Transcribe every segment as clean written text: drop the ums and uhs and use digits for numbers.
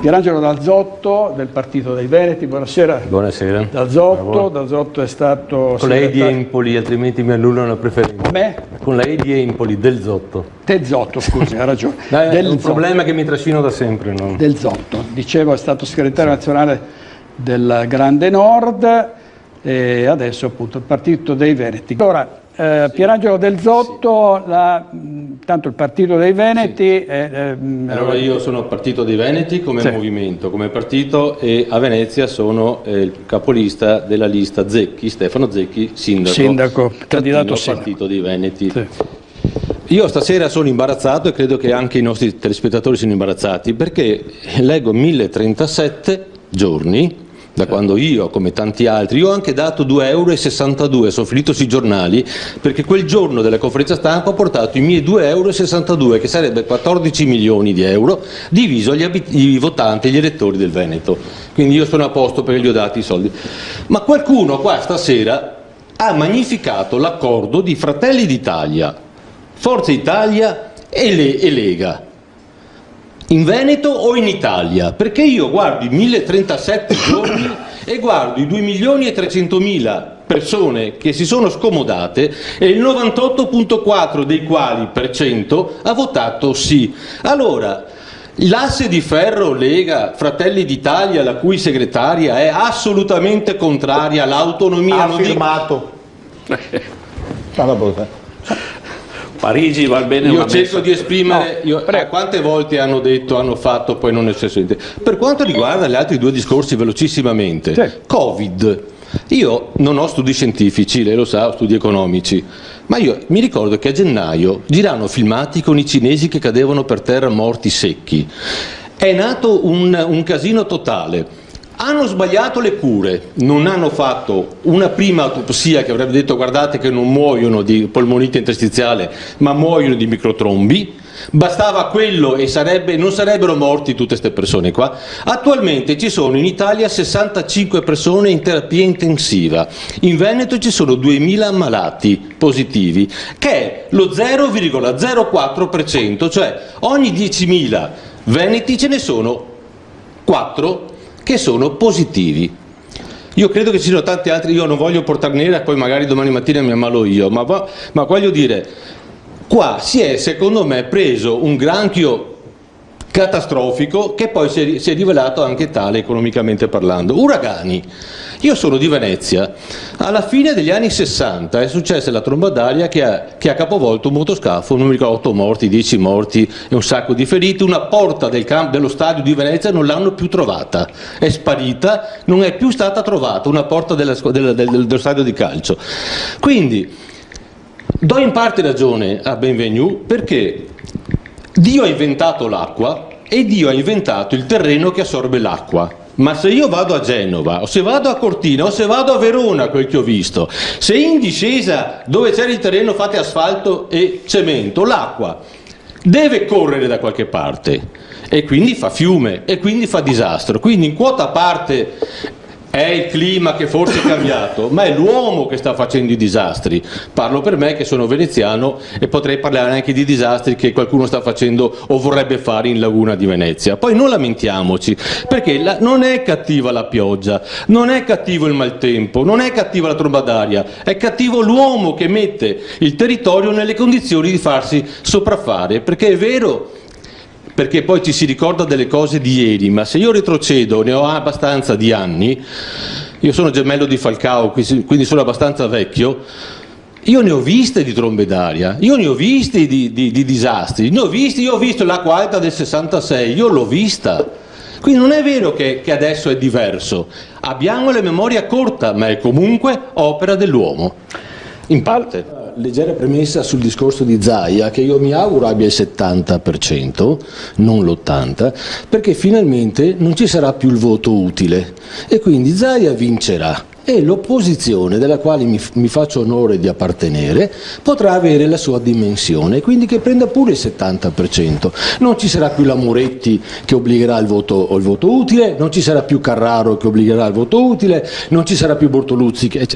Pierangelo D'Azzotto del Partito dei Veneti, buonasera. Buonasera. D'Azzotto è stato... Con lei di Empoli, altrimenti mi annullano la preferenza. Come? Con lei di Empoli, del Zotto. Del Zotto, scusi, ha ragione. È un problema che mi trascino da sempre. No? Del Zotto, dicevo, è stato segretario nazionale del Grande Nord e adesso appunto il Partito dei Veneti. Ora, Pierangelo Del Zotto, tanto il Partito dei Veneti... Allora io sono Partito dei Veneti come movimento, come partito, e a Venezia sono il capolista della lista Zecchi, Stefano Zecchi, sindaco candidato Partito dei Veneti. Sì. Io stasera sono imbarazzato e credo che anche i nostri telespettatori siano imbarazzati, perché leggo 1037 giorni da quando io, come tanti altri, io ho anche dato 2,62 €, sono finito sui giornali, perché quel giorno della conferenza stampa ho portato i miei 2,62 €, che sarebbe 14 milioni di euro, diviso agli votanti, agli elettori del Veneto. Quindi io sono a posto perché gli ho dati i soldi. Ma qualcuno qua stasera ha magnificato l'accordo di Fratelli d'Italia, Forza Italia e Lega. In Veneto o in Italia? Perché io guardo i 1037 giorni e guardo i 2.300.000 persone che si sono scomodate e il 98,4 dei quali per cento ha votato sì. Allora, l'asse di ferro Lega, Fratelli d'Italia, la cui segretaria è assolutamente contraria all'autonomia. Ha firmato. Parigi va bene. Io cerco di esprimere, quante volte hanno detto, hanno fatto, poi non è successo niente. Per quanto riguarda gli altri due discorsi velocissimamente, Covid, io non ho studi scientifici, lei lo sa, ho studi economici, ma io mi ricordo che a gennaio giravano filmati con i cinesi che cadevano per terra morti secchi. È nato un casino totale. Hanno sbagliato le cure, non hanno fatto una prima autopsia che avrebbe detto guardate che non muoiono di polmonite interstiziale ma muoiono di microtrombi, bastava quello e non sarebbero morti tutte queste persone qua. Attualmente ci sono in Italia 65 persone in terapia intensiva, in Veneto ci sono 2000 malati positivi, che è lo 0,04%, cioè ogni 10.000 veneti ce ne sono 4 che sono positivi. Io credo che ci siano tanti altri, io non voglio portare nera, poi magari domani mattina mi ammalo io, ma voglio dire, qua si è secondo me preso un granchio catastrofico che poi si è rivelato anche tale economicamente parlando. Uragani. Io sono di Venezia, alla fine degli anni 60 è successa la tromba d'aria che ha capovolto un motoscafo, non mi ricordo, 8 morti, 10 morti e un sacco di feriti. Una porta dello stadio di Venezia non l'hanno più trovata, è sparita, non è più stata trovata una porta dello stadio di calcio. Quindi do in parte ragione a Benvenu, perché Dio ha inventato l'acqua e Dio ha inventato il terreno che assorbe l'acqua. Ma se io vado a Genova, o se vado a Cortina, o se vado a Verona, quel che ho visto, se in discesa dove c'era il terreno fate asfalto e cemento, l'acqua deve correre da qualche parte e quindi fa fiume e quindi fa disastro. Quindi in quota parte è il clima che forse è cambiato, ma è l'uomo che sta facendo i disastri. Parlo per me che sono veneziano e potrei parlare anche di disastri che qualcuno sta facendo o vorrebbe fare in Laguna di Venezia. Poi non lamentiamoci, perché non è cattiva la pioggia, non è cattivo il maltempo, non è cattiva la tromba d'aria, è cattivo l'uomo che mette il territorio nelle condizioni di farsi sopraffare, perché è vero, perché poi ci si ricorda delle cose di ieri, ma se io retrocedo, ne ho abbastanza di anni, io sono gemello di Falcao, quindi sono abbastanza vecchio, io ne ho viste di trombe d'aria, io ne ho visti di disastri, io ho visto l'acqua alta del 66, io l'ho vista. Quindi non è vero che adesso è diverso, abbiamo la memoria corta, ma è comunque opera dell'uomo, in parte. Leggera premessa sul discorso di Zaia, che io mi auguro abbia il 70%, non l'80%, perché finalmente non ci sarà più il voto utile e quindi Zaia vincerà e l'opposizione, della quale mi faccio onore di appartenere, potrà avere la sua dimensione, quindi che prenda pure il 70%. Non ci sarà più la Moretti che obbligherà il voto utile, non ci sarà più Carraro che obbligherà il voto utile, non ci sarà più Bortoluzzi che...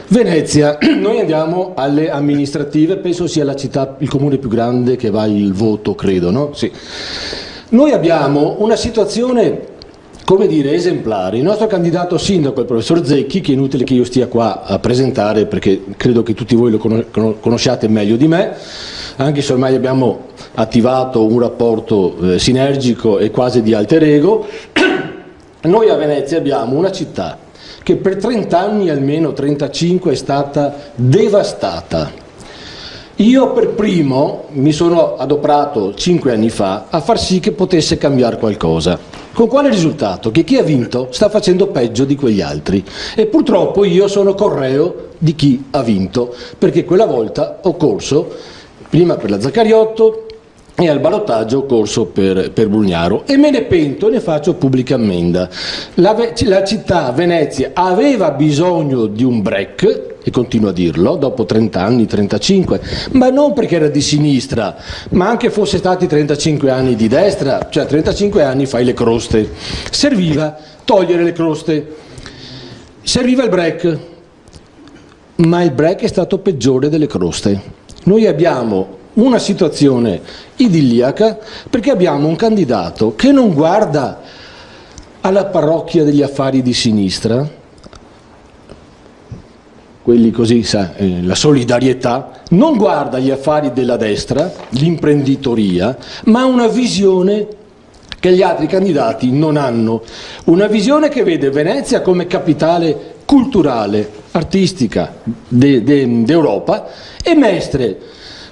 Venezia, noi andiamo alle amministrative, penso sia la città, il comune più grande che va il voto, credo, no? Sì. Noi abbiamo una situazione, come dire, esemplare. Il nostro candidato sindaco, il professor Zecchi, che è inutile che io stia qua a presentare perché credo che tutti voi lo conosciate meglio di me, anche se ormai abbiamo attivato un rapporto sinergico e quasi di alter ego. Noi a Venezia abbiamo una città che per 30 anni, almeno 35, è stata devastata. Io per primo mi sono adoperato 5 anni fa a far sì che potesse cambiare qualcosa. Con quale risultato? Che chi ha vinto sta facendo peggio di quegli altri. E purtroppo io sono correo di chi ha vinto, perché quella volta ho corso prima per la Zaccariotto e al ballottaggio ho corso per Brugnaro, e me ne pento e ne faccio pubblica ammenda. La città, Venezia, aveva bisogno di un break, e continuo a dirlo, dopo 30 anni, 35, ma non perché era di sinistra, ma anche fosse stati 35 anni di destra, cioè 35 anni fai le croste. Serviva togliere le croste, serviva il break, ma il break è stato peggiore delle croste. Noi abbiamo una situazione idilliaca perché abbiamo un candidato che non guarda alla parrocchia degli affari di sinistra, quelli così, la solidarietà, non guarda gli affari della destra, l'imprenditoria, ma ha una visione che gli altri candidati non hanno, una visione che vede Venezia come capitale culturale, artistica d'Europa, e Mestre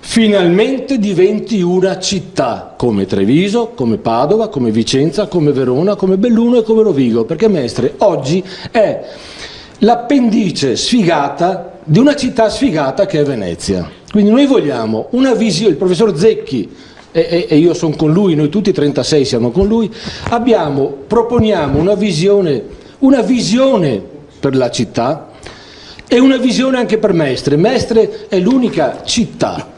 finalmente diventi una città come Treviso, come Padova, come Vicenza, come Verona, come Belluno e come Rovigo, perché Mestre oggi è l'appendice sfigata di una città sfigata che è Venezia. Quindi noi vogliamo una visione, il professor Zecchi e io sono con lui, noi tutti 36 siamo con lui, proponiamo una visione per la città e una visione anche per Mestre. Mestre è l'unica città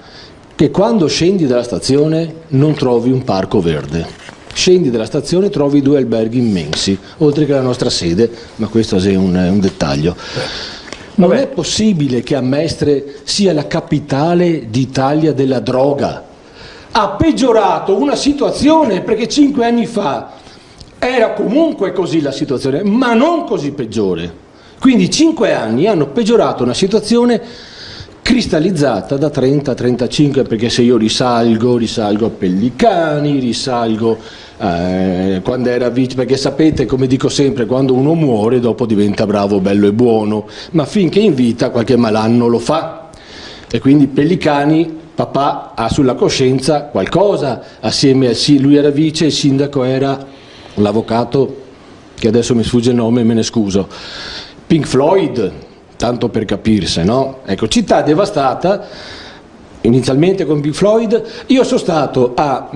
che quando scendi dalla stazione non trovi un parco verde. Scendi dalla stazione, trovi 2 alberghi immensi, oltre che la nostra sede, ma questo è un dettaglio. Non è possibile che a Mestre sia la capitale d'Italia della droga. Ha peggiorato una situazione, perché 5 anni fa era comunque così la situazione, ma non così peggiore. Quindi 5 anni hanno peggiorato una situazione cristallizzata da 30 a 35, perché se io risalgo a Pellicani, risalgo quando era vice, perché sapete, come dico sempre, quando uno muore dopo diventa bravo, bello e buono, ma finché in vita qualche malanno lo fa, e quindi Pellicani, papà, ha sulla coscienza qualcosa, assieme a lui era vice, il sindaco era l'avvocato, che adesso mi sfugge il nome e me ne scuso, Pink Floyd, tanto per capirsi, no? Ecco, città devastata, inizialmente con Pink Floyd. Io sono stato a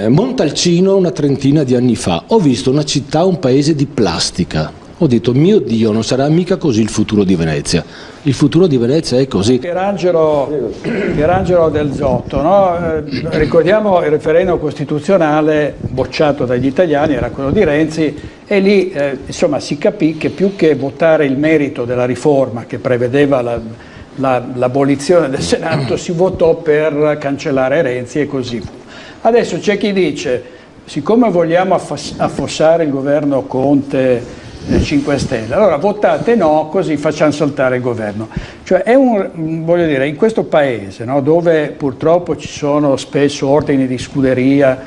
Montalcino una trentina di anni fa, ho visto una città, un paese di plastica, ho detto mio Dio, non sarà mica così il futuro di Venezia. Il futuro di Venezia è così. Pierangelo del Zotto, no? Ricordiamo il referendum costituzionale bocciato dagli italiani, era quello di Renzi, e lì insomma si capì che più che votare il merito della riforma che prevedeva l'abolizione del Senato, si votò per cancellare Renzi, e così fu. Adesso c'è chi dice, siccome vogliamo affossare il governo Conte 5 Stelle, allora votate no, così facciamo saltare il governo. Cioè voglio dire, in questo paese, no, dove purtroppo ci sono spesso ordini di scuderia,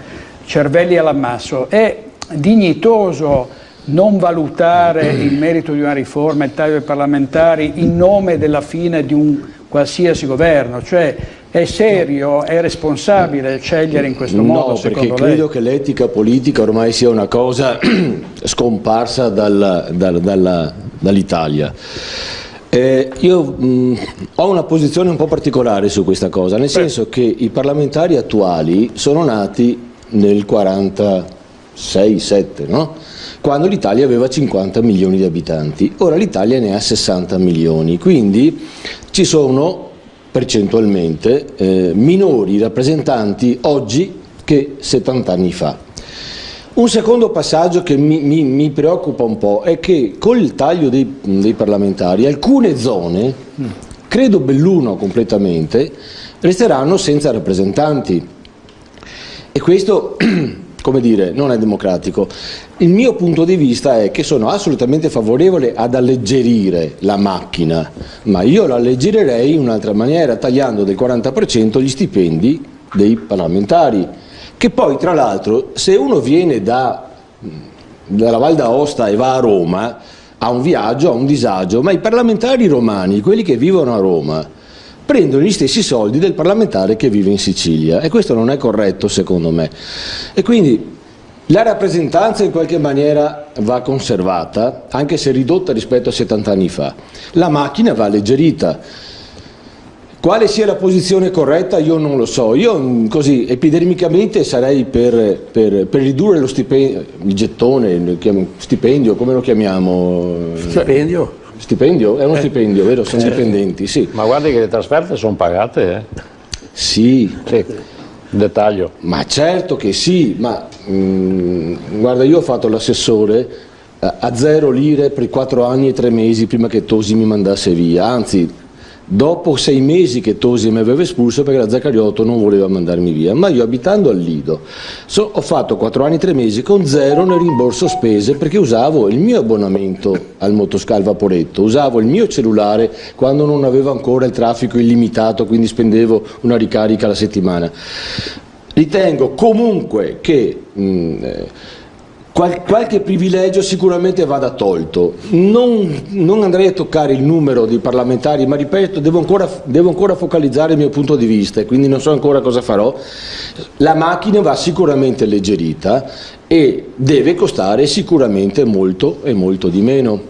cervelli all'ammasso, è dignitoso non valutare il merito di una riforma, il taglio dei parlamentari in nome della fine di un qualsiasi governo, cioè è serio, è responsabile scegliere in questo modo? No, perché credo che l'etica politica ormai sia una cosa scomparsa dall'Italia. Io ho una posizione un po' particolare su questa cosa, nel senso che i parlamentari attuali sono nati nel 46-7, no? Quando l'Italia aveva 50 milioni di abitanti, ora l'Italia ne ha 60 milioni, quindi ci sono percentualmente minori rappresentanti oggi che 70 anni fa. Un secondo passaggio che mi preoccupa un po' è che con il taglio dei parlamentari alcune zone, credo Belluno completamente, resteranno senza rappresentanti. E questo, come dire, non è democratico. Il mio punto di vista è che sono assolutamente favorevole ad alleggerire la macchina, ma io la alleggerirei in un'altra maniera, tagliando del 40% gli stipendi dei parlamentari, che poi tra l'altro se uno viene dalla Val d'Aosta e va a Roma ha un viaggio, ha un disagio, ma i parlamentari romani, quelli che vivono a Roma, prendono gli stessi soldi del parlamentare che vive in Sicilia, e questo non è corretto secondo me. E quindi la rappresentanza in qualche maniera va conservata, anche se ridotta rispetto a 70 anni fa. La macchina va alleggerita. Quale sia la posizione corretta io non lo so. Io così epidermicamente sarei per ridurre lo stipendio, il gettone, stipendio, come lo chiamiamo? Stipendio? Stipendio? È uno stipendio, vero? Sono dipendenti, sì. Ma guardi che le trasferte sono pagate, eh? Sì. Sì, dettaglio. Ma certo che sì, ma guarda, io ho fatto l'assessore a 0 lire per 4 anni e 3 mesi prima che Tosi mi mandasse via, anzi dopo 6 mesi che Tosi mi aveva espulso perché la Zaccariotto non voleva mandarmi via, ma io abitando al Lido ho fatto 4 anni e 3 mesi con 0 nel rimborso spese, perché usavo il mio abbonamento al motoscafo Vaporetto, usavo il mio cellulare quando non avevo ancora il traffico illimitato, quindi spendevo una ricarica alla settimana. Ritengo comunque che qualche privilegio sicuramente vada tolto. Non andrei a toccare il numero di parlamentari, ma ripeto, devo ancora focalizzare il mio punto di vista e quindi non so ancora cosa farò. La macchina va sicuramente alleggerita e deve costare sicuramente molto e molto di meno,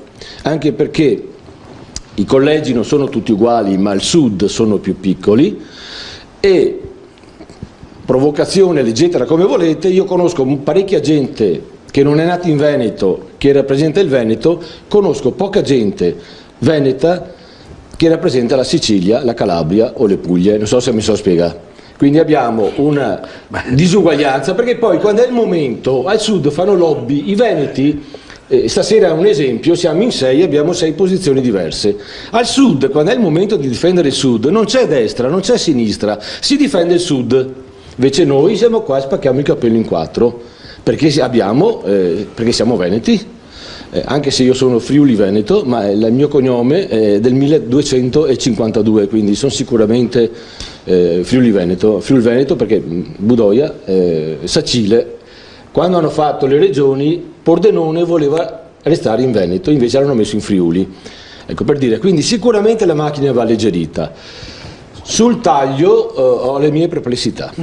anche perché i collegi non sono tutti uguali, ma al sud sono più piccoli e, provocazione, leggetela come volete, io conosco parecchia gente che non è nata in Veneto, che rappresenta il Veneto, conosco poca gente veneta che rappresenta la Sicilia, la Calabria o le Puglie, non so se mi so spiegare. Quindi abbiamo una disuguaglianza, perché poi quando è il momento, al sud fanno lobby, i veneti, stasera è un esempio, siamo in 6, abbiamo 6 posizioni diverse. Al sud, quando è il momento di difendere il sud, non c'è destra, non c'è sinistra, si difende il sud. Invece noi siamo qua e spacchiamo i capelli in 4. Perché siamo veneti, anche se io sono Friuli Veneto, ma il mio cognome è del 1252, quindi sono sicuramente Friuli Veneto perché Budoia, Sacile, quando hanno fatto le regioni, Pordenone voleva restare in Veneto, invece l'hanno messo in Friuli. Ecco, per dire, quindi sicuramente la macchina va alleggerita. Sul taglio ho le mie perplessità.